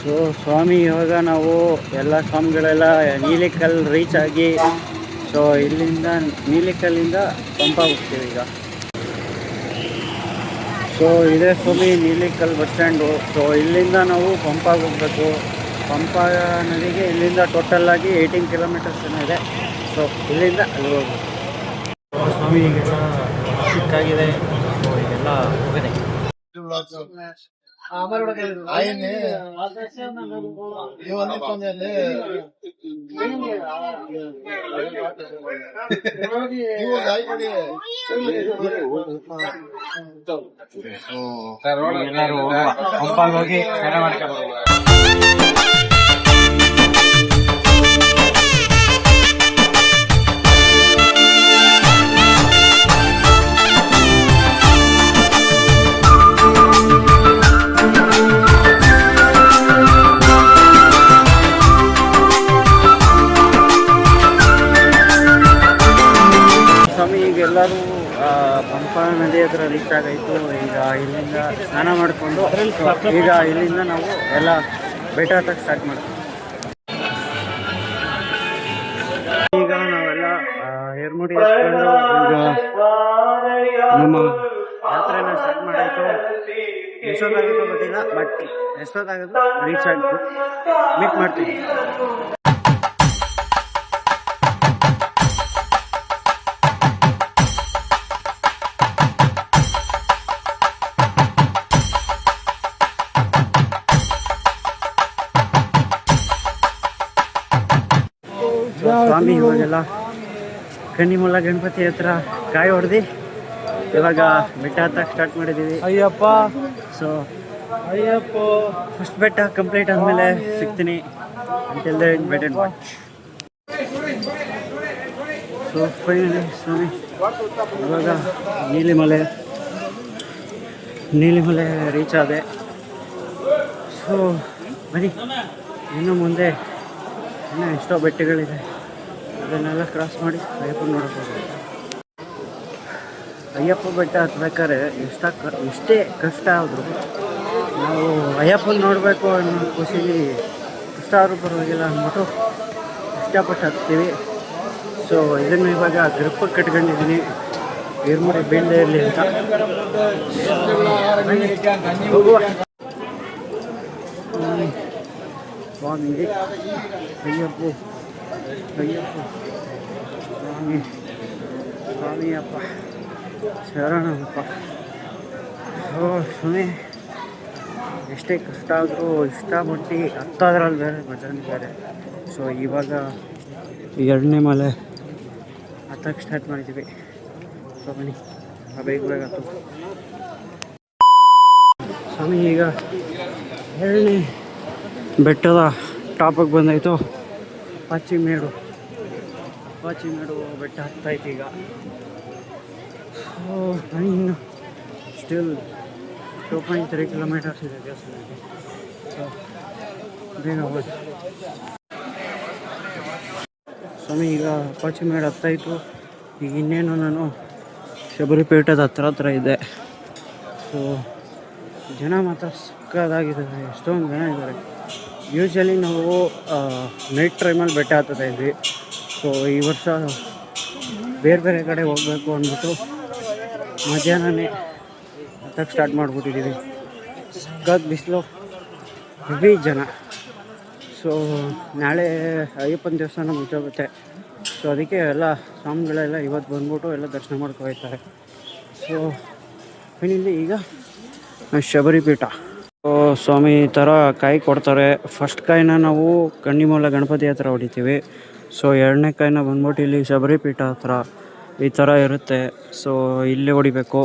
So ಸ್ವಾಮಿ ಇವಾಗ ನಾವು ಎಲ್ಲ ಸ್ವಾಮಿಗಳೆಲ್ಲ ನೀಲಿಕಲ್ ರೀಚ್ ಆಗಿ ಸೊ ಇಲ್ಲಿಂದ ನೀಲಿಕಲ್ಲಿಂದ ಪಂಪ ಹೋಗ್ತೀವಿ ಈಗ. ಸೊ ಇದೇ ಸ್ವಾಮಿ ನೀಲಿಕಲ್ ಬಸ್ ಸ್ಟ್ಯಾಂಡು. ಸೊ ಇಲ್ಲಿಂದ ನಾವು ಪಂಪಾಗೆ ಹೋಗಬೇಕು. ಪಂಪ ನದಿಗೆ ಇಲ್ಲಿಂದ ಟೋಟಲ್ ಆಗಿ 18 ಕಿಲೋಮೀಟರ್ಸ್ ಏನೋ ಇದೆ. ಸೊ ಇಲ್ಲಿಂದ ಅಲ್ಲಿ ಹೋಗ್ಬೇಕು. ಸ್ವಾಮಿ ಈಗೆಲ್ಲ ಸಿಕ್ಕಾಗಿದೆ. ಸೊ ಈಗೆಲ್ಲ ಹೋಗಿದೆ. ಎಲ್ಲರೂ ಪಂಪಾಗಿ ಹೋಗಿ ಸ್ನಾನ ಮಾಡ್ಕೊಂಡು ಸ್ವಾಮಿ. ಈಗ ಎಲ್ಲರೂ ಪಂಪಾ ನದಿ ಹತ್ರ ರೀಚ್ ಆಗಾಯಿತು. ಈಗ ಇಲ್ಲಿಂದ ಸ್ನಾನ ಮಾಡಿಕೊಂಡು ಈಗ ಇಲ್ಲಿಂದ ನಾವು ಎಲ್ಲ ಬೆಟ್ಟ ಹತ್ತಕ್ಕೆ ಸ್ಟಾರ್ಟ್ ಮಾಡ್ತೀವಿ. ಈಗ ನಾವೆಲ್ಲ ಏರ್ಮುಡಿ ಹಾಕ್ಕೊಂಡು ಈಗ ನಮ್ಮ ಯಾತ್ರೆನ ಸ್ಟಾರ್ಟ್ ಮಾಡಾಯಿತು. ಎಷ್ಟೊತ್ತಾಗುತ್ತೋ ಗೊತ್ತಿಲ್ಲ, ಬಟ್ ಎಷ್ಟೊತ್ತಾಗುತ್ತೋ ರೀಚ್ ಆಗಿತ್ತು. ಮೀಟ್ ಮಾಡ್ತೀವಿ. ಸ್ವಾಮಿ ಇವಾಗೆಲ್ಲ ಕನ್ನಿಮೂಲ ಗಣಪತಿ ಹತ್ರ ಕಾಯಿ ಹೊಡೆದು ಇವಾಗ ಬೆಟ್ಟ ಹತ್ತಕ್ಕೆ ಸ್ಟಾರ್ಟ್ ಮಾಡಿದ್ದೀವಿ. ಅಯ್ಯಪ್ಪ. ಸೊ ಅಯ್ಯಪ್ಪ ಫಸ್ಟ್ ಬೆಟ್ಟ ಕಂಪ್ಲೀಟ್ ಆದಮೇಲೆ ಸಿಗ್ತೀನಿ. Until then wait and watch. So finally Swami ಇವಾಗ ನೀಲಿಮಲೆ ರೀಚ್ ಆದೆ. ಸೊ ಬನ್ನಿ, ಇನ್ನು ಮುಂದೆ ಇನ್ನೂ ಎಷ್ಟೋ ಬೆಟ್ಟಗಳಿದೆ, ಅದನ್ನೆಲ್ಲ ಕ್ರಾಸ್ ಮಾಡಿ ಅಯ್ಯಪ್ಪನ ನೋಡಬಹುದು. ಅಯ್ಯಪ್ಪ ಬೆಟ್ಟ ಹತ್ಬೇಕಾದ್ರೆ ಎಷ್ಟೇ ಕಷ್ಟ ಆದರೂ ನಾವು ಅಯ್ಯಪ್ಪನ ನೋಡಬೇಕು ಅನ್ನೋ ಖುಷಿಲಿ ಕಷ್ಟ ಆದರೂ ಪರವಾಗಿಲ್ಲ ಅಂದ್ಬಿಟ್ಟು ಇಷ್ಟಪಟ್ಟು ಹತ್ತೀವಿ. ಸೊ ಇದನ್ನು ಇವಾಗ ಗ್ರಿಪ್ಪಕ್ಕೆ ಕಟ್ಕೊಂಡಿದ್ದೀನಿ, ಏರ್ಮುಡಿ ಬೀಳದೇ ಇರಲಿ ಅಂತ. ಹೋಗುವ. ಸ್ವಾಮಿಗೆ ಅಯ್ಯಪ್ಪ ಸ್ವಾಮಿಯಪ್ಪ ಶರಣಪ್ಪ. ಓ ಸ್ವಾಮಿ, ಎಷ್ಟೇ ಕಷ್ಟ ಆದರೂ ಇಷ್ಟಪಟ್ಟು ಹತ್ತೋದ್ರಲ್ಲಿ ಬೇರೆ ಮಜಾನೇ ಬೇರೆ. ಸೊ ಇವಾಗ 2ನೇ ಮಲೆ ಹತ್ತಕ್ಕೆ ಸ್ಟಾರ್ಟ್ ಮಾಡಿದ್ದೀವಿ. ಸೊ ಬನ್ನಿ, ಬೇಗ ಹತ್ತು. ಸ್ವಾಮಿ ಈಗ 2ನೇ ಬೆಟ್ಟದ ಟಾಪಿಗೆ ಬಂದಾಯಿತು. ಪಾಚಿಮೇಡು ಬೆಟ್ಟ ಹತ್ತಾಯ್ತು ಈಗ. ಸೊ ಇನ್ನು ಸ್ಟಿಲ್ 2.3 ಕಿಲೋಮೀಟರ್ಸ್ ಇದೆ ದೇವಸ್ಥಾನಕ್ಕೆ. ಸೊ ಬೇಗ ಹೋಗೋದು. ಸ್ವಾಮಿ ಈಗ ಪಾಚಿಮೇಡು ಹತ್ತಾಯಿತು. ಈಗ ಇನ್ನೇನು ನಾನು ಶಬರಿಪೇಟದ ಹತ್ರ ಇದೆ. ಸೊ ಜನ ಮಾತ್ರ ಸಕ್ಕದಾಗಿದ್ದಾರೆ, ಎಷ್ಟೊಂದು ಜನ ಇದ್ದಾರೆ. ಯೂಶ್ವಲಿ ನಾವು ನೈಟ್ ಟೈಮಲ್ಲಿ ಬೆಟ್ಟ ಹತ್ತುತ್ತಾ ಇದ್ವಿ. ಸೊ ಈ ವರ್ಷ ಬೇರೆ ಕಡೆ ಹೋಗಬೇಕು ಅಂದ್ಬಿಟ್ಟು ಮಧ್ಯಾಹ್ನನೇ ಹತ್ತಕ್ಕೆ ಸ್ಟಾರ್ಟ್ ಮಾಡಿಬಿಟ್ಟಿದ್ದೀವಿ. ಸಕ್ಕತ್ ಬಿಸಿಲು, ಹೆವಿ ಜನ. ಸೊ ನಾಳೆ ಅಯ್ಯಪ್ಪನ ದೇವಸ್ಥಾನ ಮುಚ್ಚೋಗುತ್ತೆ. ಸೊ ಅದಕ್ಕೆ ಎಲ್ಲ ಸ್ವಾಮಿಗಳೆಲ್ಲ ಇವತ್ತು ಬಂದ್ಬಿಟ್ಟು ಎಲ್ಲ ದರ್ಶನ ಮಾಡ್ಕೊಳ್ತಾರೆ. ಸೊ ಫೈನಲಿ ಈಗ ಶಬರಿಪೀಠ. ಸ್ವಾಮಿ ಈ ಥರ ಕಾಯಿ ಕೊಡ್ತಾರೆ. ಫಸ್ಟ್ ಕಾಯಿನ ನಾವು ಕನ್ನಿಮೂಲ ಗಣಪತಿ ಹತ್ರ ಹೊಡಿತೀವಿ. ಸೊ 2ನೇ ಕಾಯಿನ ಬಂದ್ಬಿಟ್ಟು ಇಲ್ಲಿ ಶಬರಿಪೀಠ ಹತ್ರ ಈ ಥರ ಇರುತ್ತೆ. ಸೊ ಇಲ್ಲಿ ಹೊಡಿಬೇಕು.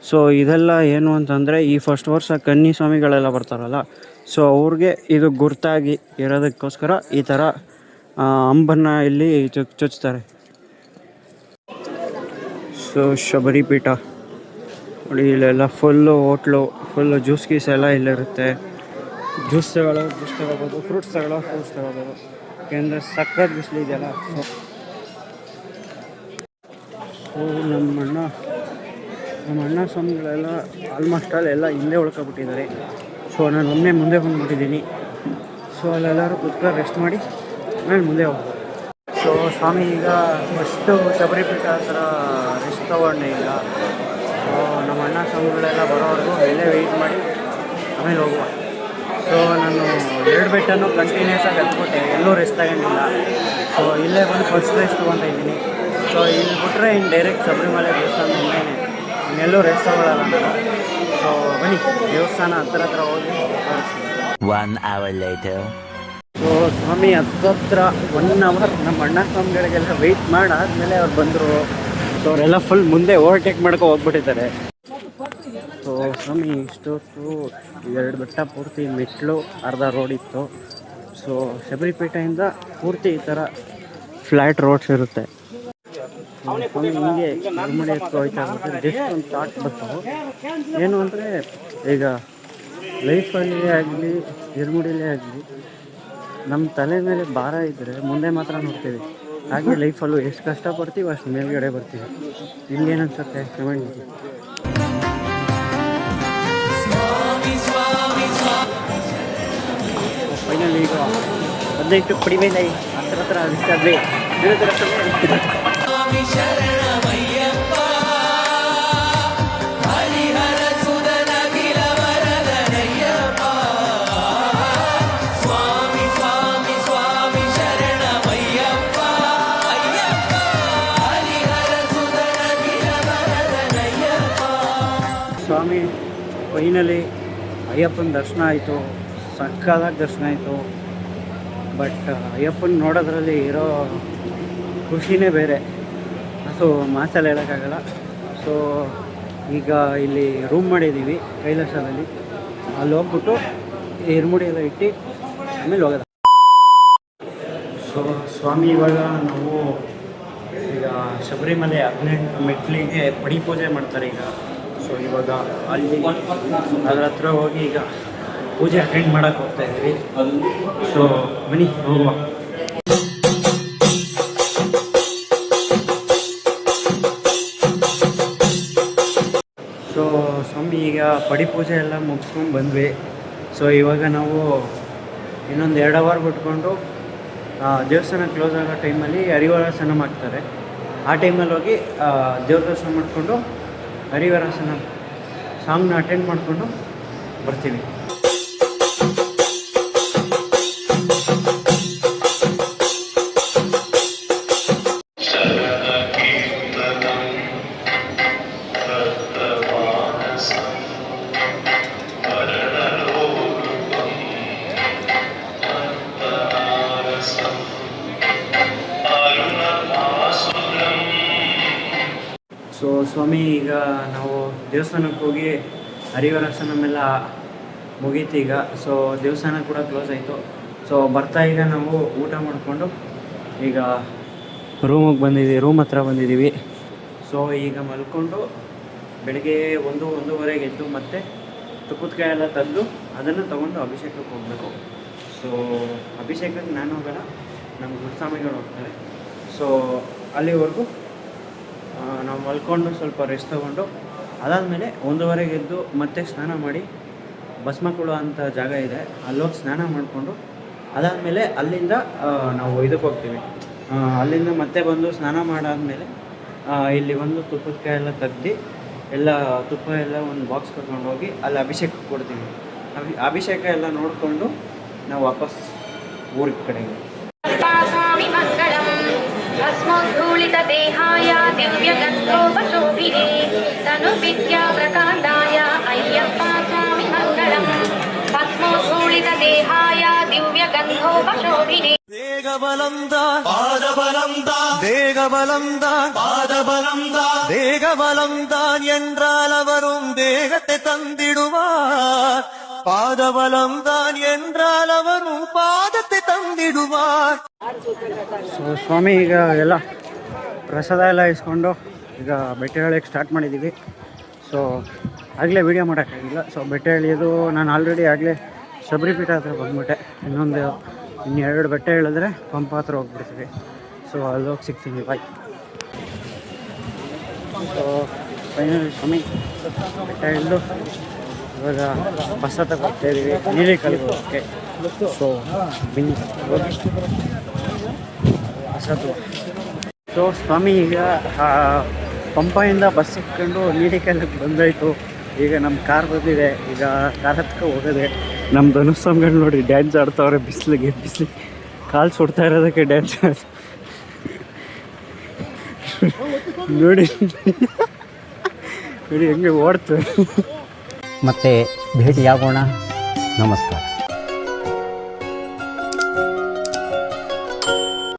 ಸೊ ಇದೆಲ್ಲ ಏನು ಅಂತಂದರೆ, ಈ ಫಸ್ಟ್ ವರ್ಷ ಕನ್ನಿ ಸ್ವಾಮಿಗಳೆಲ್ಲ ಬರ್ತಾರಲ್ಲ, ಸೊ ಅವ್ರಿಗೆ ಇದು ಗುರ್ತಾಗಿ ಇರೋದಕ್ಕೋಸ್ಕರ ಈ ಥರ ಅಂಬನ್ನು ಇಲ್ಲಿ ಚುಚ್ತಾರೆ. ಸೊ ಶಬರಿಪೀಠ ನೋಡಿ, ಇಲ್ಲೆಲ್ಲ ಫುಲ್ಲು ಹೋಟ್ಲು, ಫುಲ್ಲು ಜ್ಯೂಸ್ ಗೀಸ್ ಎಲ್ಲ ಇಲ್ಲಿರುತ್ತೆ. ಜ್ಯೂಸ್ ತಗೋಬೋದು, ಫ್ರೂಟ್ಸ್ ತಗೋಬೋದು. ಯಾಕೆಂದರೆ ಸಕ್ಕತ್ ಬಿಸಿಲು ಇದೆಯಲ್ಲ. ಸೊ ನಮ್ಮ ಅಣ್ಣ ಸ್ವಾಮಿಗಳೆಲ್ಲ ಆಲ್ಮೋಸ್ಟ್ ಎಲ್ಲ ಇಲ್ಲೇ ಉಳ್ಕೊಬಿಟ್ಟಿದ್ದಾರೆ. ಸೊ ನಾನು ಒಮ್ಮೆ ಮುಂದೆ ಬಂದುಬಿಟ್ಟಿದ್ದೀನಿ. ಸೊ ಅಲ್ಲೆಲ್ಲರೂ ಕೂತ್ಕೊಂಡು ರೆಸ್ಟ್ ಮಾಡಿ ಆಮೇಲೆ ಮುಂದೆ ಹೋಗ್ಬೋದು. ಸೊ ಸ್ವಾಮಿ ಈಗ ಫಸ್ಟು ಶಬರಿಪೀಠ ಹತ್ರ ರೆಸ್ಟ್ ತೊಗೊಂಡೆ ಈಗ. ಸೊ ನಮ್ಮ ಅಣ್ಣ ಸ್ವಾಮಿಗಳೆಲ್ಲ ಬರೋವರೆಗೂ ಇಲ್ಲೇ ವೆಯ್ಟ್ ಮಾಡಿ ಆಮೇಲೆ ಹೋಗುವ. ಸೊ ನಾನು 2 ಬೆಟ್ಟನೂ ಕಂಟಿನ್ಯೂಸ್ ಆಗಿ ಹತ್ಬಿಟ್ಟೆ, ಎಲ್ಲೂ ರೆಸ್ಟ್ ತಗೊಂಡಿಲ್ಲ. ಸೊ ಇಲ್ಲೇ ಬಂದು ಫಸ್ಟ್ ರೆಸ್ಟ್ ತೊಗೊತಾ ಇದ್ದೀನಿ. ಸೊ ಇಲ್ಲಿ ಬಿಟ್ಟರೆ ಇನ್ನು ಡೈರೆಕ್ಟ್ ಶಬರಿಮಲೆ ದೇವಸ್ಥಾನ ಮುಂದೆನೇ, ಇನ್ನೆಲ್ಲೂ ರೆಸ್ಟ್ ತೊಗೊಳ್ಳಲ್ಲ ನಾನು. ಸೊ ಬನ್ನಿ ದೇವಸ್ಥಾನ ಹತ್ರ ಹೋಗಿ. 1 hour later. ಸೊ ಸ್ವಾಮಿ ಹತ್ರ 1 hour ನಮ್ಮ ಅಣ್ಣ ಸ್ವಾಮಿಗಳಿಗೆಲ್ಲ ವೆಯ್ಟ್ ಮಾಡಾದ್ಮೇಲೆ ಅವ್ರು ಬಂದರು. ಸೊ ಅವರೆಲ್ಲ ಫುಲ್ ಮುಂದೆ ಓವರ್ಟೇಕ್ ಮಾಡ್ಕೊ ಹೋಗ್ಬಿಟ್ಟಿದ್ದಾರೆ. ಸೊ ಸ್ವಾಮಿ ಇಷ್ಟೊತ್ತು 2 ಬೆಟ್ಟ ಪೂರ್ತಿ ಮೆಟ್ಲು, ಅರ್ಧ ರೋಡ್ ಇತ್ತು. ಸೊ ಶಬರಿಪೇಟೆಯಿಂದ ಪೂರ್ತಿ ಈ ಥರ ಫ್ಲ್ಯಾಟ್ ರೋಡ್ಸ್ ಇರುತ್ತೆ. ಸ್ವಾಮಿ ಹಿಂಗೆ ನಿರ್ಮಡಿ ಎತ್ಕೊ ಹೋಯ್ತಾ ಇರುತ್ತೆ. ಜಸ್ಟ್ ಒಂದು ಥಾಟ್ ಬಂತು ಏನು ಅಂದರೆ, ಈಗ ಲೈಫಲ್ಲಿ ಆಗಲಿ ನಿರ್ಮಡಿಲೇ ಆಗಲಿ ನಮ್ಮ ತಲೆ ಮೇಲೆ ಭಾರ ಇದ್ದರೆ ಮುಂದೆ ಮಾತ್ರ ನೋಡ್ತೀವಿ. ಹಾಗೆ ಲೈಫಲ್ಲೂ ಎಷ್ಟು ಕಷ್ಟಪಡ್ತೀವಿ ಅಷ್ಟು ಮೇಲ್ಗಡೆ ಬರ್ತೀವಿ. ನಿಮ್ಗೇನು ಅನ್ಸುತ್ತೆ ಕಮೆಂಟ್ ಮಾಡಿ. ಫೈನಲ್ ಈಗ 15 ಪಡಿಮೇಲೆ ಹತ್ರ ಅದಿಷ್ಟಾದ್ವಿ. ಸ್ವಾಮಿ ಫೈನಲಿ ಅಯ್ಯಪ್ಪನ ದರ್ಶನ ಆಯಿತು, ಸಕ್ಕತ್ತಾಗಿ ದರ್ಶನ ಆಯಿತು. ಬಟ್ ಅಯ್ಯಪ್ಪನ ನೋಡೋದ್ರಲ್ಲಿ ಇರೋ ಖುಷಿನೇ ಬೇರೆ, ಅದು ಮಾತಲ್ಲಿ ಹೇಳೋಕ್ಕಾಗಲ್ಲ. ಸೊ ಈಗ ಇಲ್ಲಿ ರೂಮ್ ಮಾಡಿದ್ದೀವಿ ಕೈಲಾಸದಲ್ಲಿ. ಅಲ್ಲಿ ಹೋಗ್ಬಿಟ್ಟು ಇರ್ಮುಡಿ ಎಲ್ಲ ಇಟ್ಟು ಆಮೇಲೆ ಹೋಗೋದು. ಸೊ ಸ್ವಾಮಿ ಇವಾಗ ನಾವು ಈಗ ಶಬರಿಮಲೆ 18 ಮೆಟ್ಲಿಗೆ ಪಡಿ ಪೂಜೆ ಮಾಡ್ತಾರೆ ಈಗ. ಸೊ ಇವಾಗ ಅಲ್ಲಿ ಅದ್ರ ಹತ್ರ ಹೋಗಿ ಈಗ ಪೂಜೆ ಅಟೆಂಡ್ ಮಾಡೋಕ್ಕೆ ಹೋಗ್ತಾ ಇದ್ದೀವಿ. ಸೊ ಬನ್ನಿ ಹೋಗುವ. ಸೊ ಸ್ವಾಮಿ ಈಗ ಪಡಿ ಪೂಜೆ ಎಲ್ಲ ಮುಗಿಸ್ಕೊಂಡು ಬಂದ್ವಿ. ಸೊ ಇವಾಗ ನಾವು ಇನ್ನೊಂದು 2 ಅವರ್ ಬಿಟ್ಕೊಂಡು ದೇವಸ್ಥಾನ ಕ್ಲೋಸ್ ಆಗೋ ಟೈಮಲ್ಲಿ ಹರಿವರಾಸನ ಮಾಡ್ತಾರೆ. ಆ ಟೈಮಲ್ಲಿ ಹೋಗಿ ದೇವ್ರ ದರ್ಶನ ಮಾಡಿಕೊಂಡು ಹರಿವರಾಸನ ಸಾಂಗ್ನ ಅಟೆಂಡ್ ಮಾಡಿಕೊಂಡು ಬರ್ತೀವಿ. ಸೊ ಸ್ವಾಮಿ ಈಗ ನಾವು ದೇವಸ್ಥಾನಕ್ಕೆ ಹೋಗಿ ಹರಿವರಾಸನಮೆಲ್ಲ ಮುಗೀತು ಈಗ. ಸೊ ದೇವಸ್ಥಾನ ಕೂಡ ಕ್ಲೋಸ್ ಆಯಿತು. ಸೊ ಬರ್ತಾ ಈಗ ನಾವು ಊಟ ಮಾಡಿಕೊಂಡು ಈಗ ರೂಮ್ ಹತ್ರ ಬಂದಿದ್ದೀವಿ. ಸೊ ಈಗ ಮಲ್ಕೊಂಡು ಬೆಳಗ್ಗೆ 1-1:30 ಎದ್ದು ಮತ್ತೆ ತುಪ್ಪದಕಾಯಿ ಎಲ್ಲ ತಂದು ಅದನ್ನು ತೊಗೊಂಡು ಅಭಿಷೇಕಕ್ಕೆ ಹೋಗಬೇಕು. ಸೊ ಅಭಿಷೇಕಕ್ಕೆ ನಾನು ಹೋಗೋಣ, ನಮ್ಮ ಗುರುಸ್ವಾಮಿಗಳು ಹೋಗ್ತಾರೆ. ಸೊ ಅಲ್ಲಿವರೆಗೂ ನಾವು ಮಲ್ಕೊಂಡು ಸ್ವಲ್ಪ ರೆಸ್ಟ್ ತೊಗೊಂಡು ಅದಾದಮೇಲೆ 1:30 ಎದ್ದು ಮತ್ತೆ ಸ್ನಾನ ಮಾಡಿ ಭಸ್ಮಕುಳ ಅಂತ ಜಾಗ ಇದೆ, ಅಲ್ಲೋಗಿ ಸ್ನಾನ ಮಾಡಿಕೊಂಡು ಅದಾದಮೇಲೆ ಅಲ್ಲಿಂದ ನಾವು ಇದಕ್ಕೆ ಹೋಗ್ತೀವಿ. ಅಲ್ಲಿಂದ ಮತ್ತೆ ಬಂದು ಸ್ನಾನ ಮಾಡಾದಮೇಲೆ ಇಲ್ಲಿ ಒಂದು ತುಪ್ಪದಕಾಯಿ ಎಲ್ಲ ತೆಗ್ದು ಎಲ್ಲ ತುಪ್ಪ ಎಲ್ಲ ಒಂದು ಬಾಕ್ಸ್ ಕರ್ಕೊಂಡು ಹೋಗಿ ಅಲ್ಲಿ ಅಭಿಷೇಕ ಕೊಡ್ತೀವಿ. ಅಭಿಷೇಕ ಎಲ್ಲ ನೋಡಿಕೊಂಡು ನಾವು ವಾಪಸ್ ಊರಿನ ಕಡೆಗೆ. ಭಸ್ಮೋದ್ಧೂಳಿತ ದೇಹಾಯ ದಿವ್ಯಗಂಧೋಪಶೋಭಿನೇ ತನು ವಿದ್ಯಾ ಪ್ರಕಾಂದಾಯ ಅಯ್ಯಪ್ಪ ಸ್ವಾಮಿ ಮಂಗಳಂ. ಭಸ್ಮೋದ್ಧೂಳಿತ ದೇಹಾಯ ದಿವ್ಯಗಂಧೋಪಶೋಭಿನೇ தேகபலம்தான் பாதபலம்தான் தேகபலம்தான் பாதபலம்தான் தேகபலம்தான் என்றால் அவரும் தேகத்தை தந்திடுவார். பாதபலம்தான் என்றால் அவரும் பாதத்தை தந்திடுவார். ಸೊ ಸ್ವಾಮಿ ಈಗ ಎಲ್ಲ ಪ್ರಸಾದ ಎಲ್ಲ ಇಸ್ಕೊಂಡು ಈಗ ಬೆಟ್ಟ ಇಳಿಯೋಕ್ಕೆ ಸ್ಟಾರ್ಟ್ ಮಾಡಿದ್ದೀವಿ. ಸೊ ಆಗಲೇ ವೀಡಿಯೋ ಮಾಡೋಕ್ಕಾಗಿಲ್ಲ. ಸೊ ಬೆಟ್ಟ ಇಳಿಯೋದು ನಾನು ಆಗಲೇ ಶಬರಿಪೀಠ ಹತ್ರ ಬಂದ್ಬಿಟ್ಟೆ. ಇನ್ನೊಂದು 2 ಬೆಟ್ಟ ಇಳಿದ್ರೆ ಪಂಪ ಹತ್ರ ಹೋಗ್ಬಿಡ್ತೀವಿ. ಸೊ ಅಲ್ಲಿ ಹೋಗಿ ಸಿಗ್ತೀನಿ, ಬಾಯ್. ಸೊ ಫೈನಲ್ ಸ್ವಾಮಿ ಬೆಟ್ಟ ಇಳಿದು ಇವಾಗ ಬಸ್ ತಗೊಳ್ತಾ ಇದ್ದೀವಿ ನೀಲಿ ಕಲ್ಗೋಕ್ಕೆ. ಸೊ ಬನ್ನಿ ಬಸ್ ಸೊ ಸ್ವಾಮಿ ಈಗ ಪಂಪೆಯಿಂದ ಬಸ್ ಸಿಕ್ಕೊಂಡು ನೀಲಿ ಕಲ್ಗೆ ಬಂದಾಯಿತು. ಈಗ ನಮ್ಮ ಕಾರ್ ಬಂದಿದೆ, ಈಗ ಕಾರ್ ಹತ್ಕೊ ಹೋಗೋದೆ. ನಮ್ಮ ಧನುಸ್ವಾಮಿಗಳು ನೋಡಿ ಡ್ಯಾನ್ಸ್ ಆಡ್ತಾವ್ರೆ ಬಿಸಿಲಿಗೆ ಕಾಲು ಸುಡ್ತಾ ಇರೋದಕ್ಕೆ ಡ್ಯಾನ್ಸ್ ನೋಡಿ ನೋಡಿ ಹೆಂಗೆ ಓಡ್ತು. ಮತ್ತೆ ಭೇಟಿಯಾಗೋಣ. ನಮಸ್ಕಾರ.